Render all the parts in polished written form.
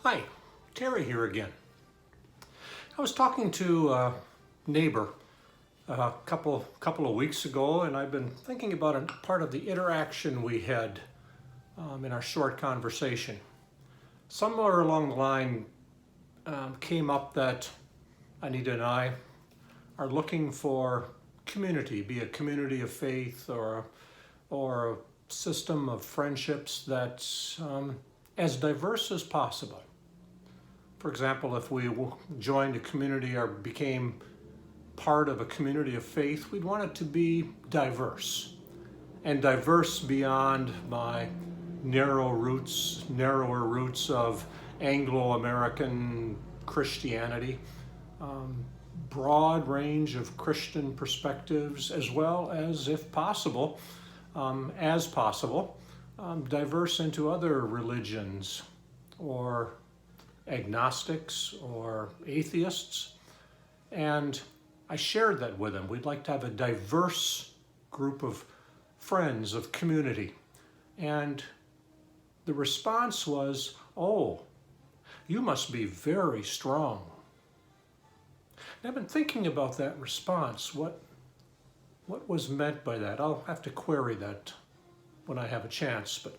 Hi, Terry here again. I was talking to a neighbor a couple of weeks ago, and I've been thinking about a part of the interaction we had in our short conversation. Somewhere along the line came up that Anita and I are looking for community, be a community of faith or a system of friendships that's as diverse as possible. For example, if we joined a community or became part of a community of faith, we'd want it to be diverse, and diverse beyond my narrower roots of Anglo-American Christianity, broad range of Christian perspectives, as well as, if possible, diverse into other religions or agnostics or atheists. And I shared that with them. We'd like to have a diverse group of friends, of community. And the response was, "Oh, you must be very strong." And I've been thinking about that response. What was meant by that? I'll have to query that when I have a chance. But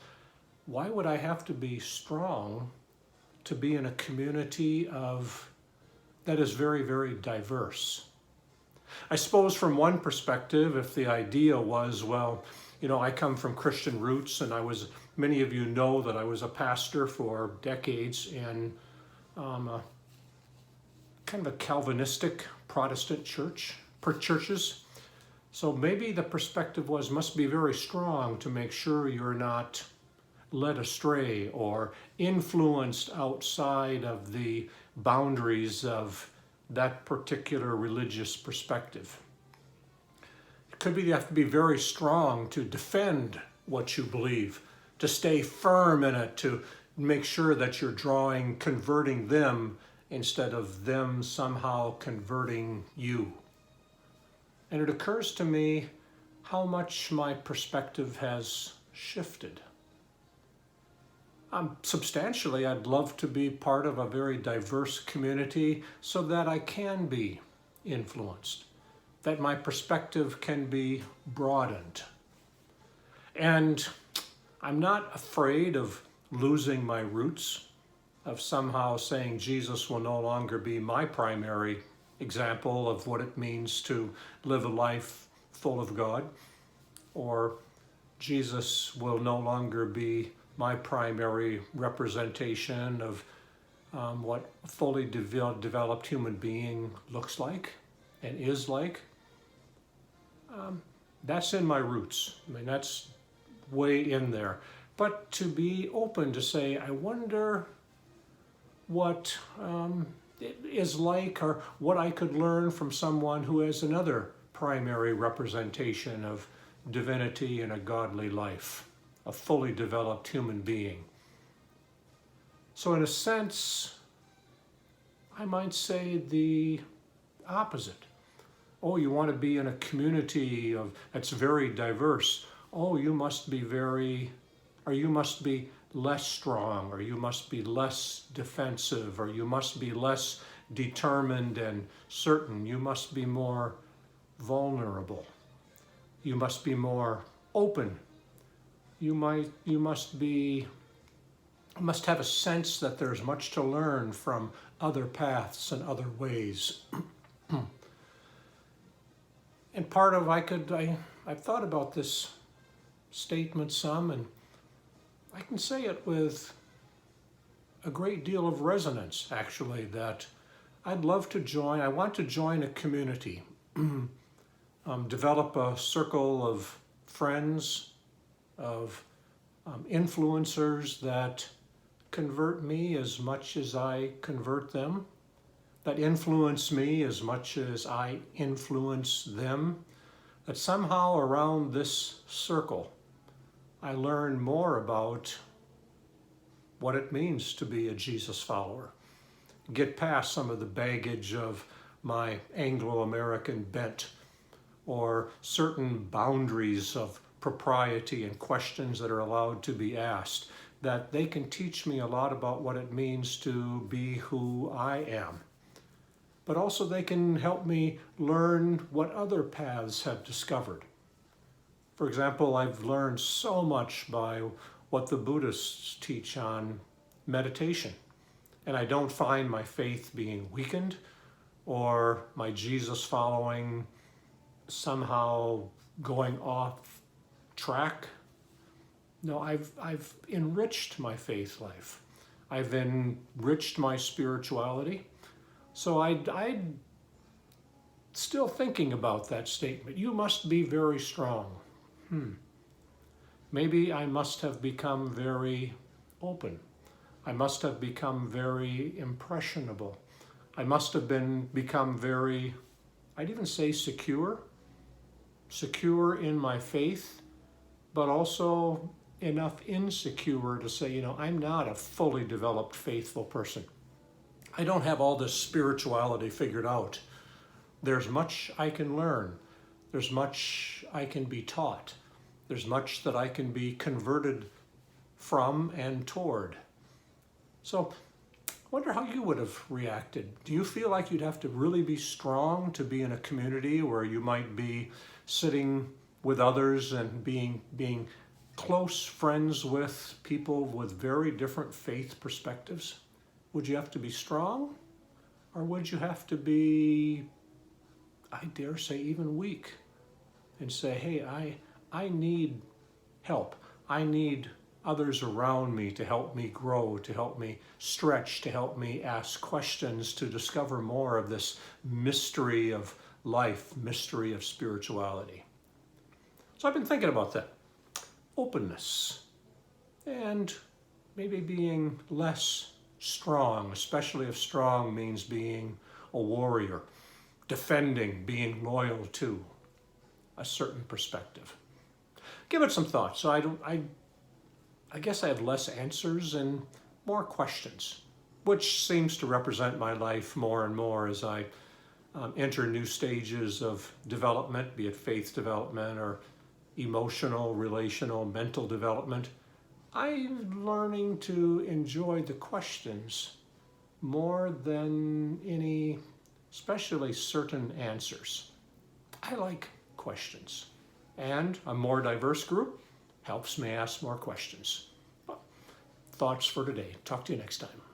why would I have to be strong to be in a community that is very, very diverse? I suppose from one perspective, if the idea was, well, I come from Christian roots, and many of you know that I was a pastor for decades in kind of a Calvinistic Protestant churches. So maybe the perspective must be very strong to make sure you're not led astray or influenced outside of the boundaries of that particular religious perspective. It could be you have to be very strong to defend what you believe, to stay firm in it, to make sure that you're converting them instead of them somehow converting you. And it occurs to me how much my perspective has shifted. Substantially, I'd love to be part of a very diverse community so that I can be influenced, that my perspective can be broadened. And I'm not afraid of losing my roots, of somehow saying Jesus will no longer be my primary example of what it means to live a life full of God, or Jesus will no longer be my primary representation of what a fully developed human being looks like and is like. That's in my roots. I mean, that's way in there. But to be open to say, I wonder what it is like, or what I could learn from someone who has another primary representation of divinity in a godly life, a fully developed human being. So in a sense, I might say the opposite. Oh, you want to be in a community that's very diverse. Oh, you must be less strong, or you must be less defensive, or you must be less determined and certain. You must be more vulnerable. You must be more open. You must have a sense that there's much to learn from other paths and other ways. And part of I've thought about this statement some, and I can say it with a great deal of resonance, actually, that I want to join a community, develop a circle of friends, of influencers that convert me as much as I convert them, that influence me as much as I influence them, that somehow around this circle I learn more about what it means to be a Jesus follower, get past some of the baggage of my Anglo-American bent, or certain boundaries of propriety and questions that are allowed to be asked, that they can teach me a lot about what it means to be who I am. But also they can help me learn what other paths have discovered. For example, I've learned so much by what the Buddhists teach on meditation. And I don't find my faith being weakened or my Jesus following somehow going off track. No, I've enriched my faith life. I've enriched my spirituality. So I'm still thinking about that statement. You must be very strong. Maybe I must have become very open. I must have become very impressionable. I must have become very, I'd even say secure in my faith, but also enough insecure to say, I'm not a fully developed faithful person. I don't have all this spirituality figured out. There's much I can learn. There's much I can be taught. There's much that I can be converted from and toward. So I wonder how you would have reacted. Do you feel like you'd have to really be strong to be in a community where you might be sitting with others and being close friends with people with very different faith perspectives? Would you have to be strong? Or would you have to be, I dare say, even weak and say, hey, I need help. I need others around me to help me grow, to help me stretch, to help me ask questions, to discover more of this mystery of life, mystery of spirituality. So I've been thinking about that. Openness and maybe being less strong, especially if strong means being a warrior, defending, being loyal to a certain perspective. Give it some thought. So I guess I have less answers and more questions, which seems to represent my life more and more as I enter new stages of development, be it faith development or emotional, relational, mental development. I'm learning to enjoy the questions more than any, especially certain answers. I like questions. And a more diverse group helps me ask more questions. Thoughts for today. Talk to you next time.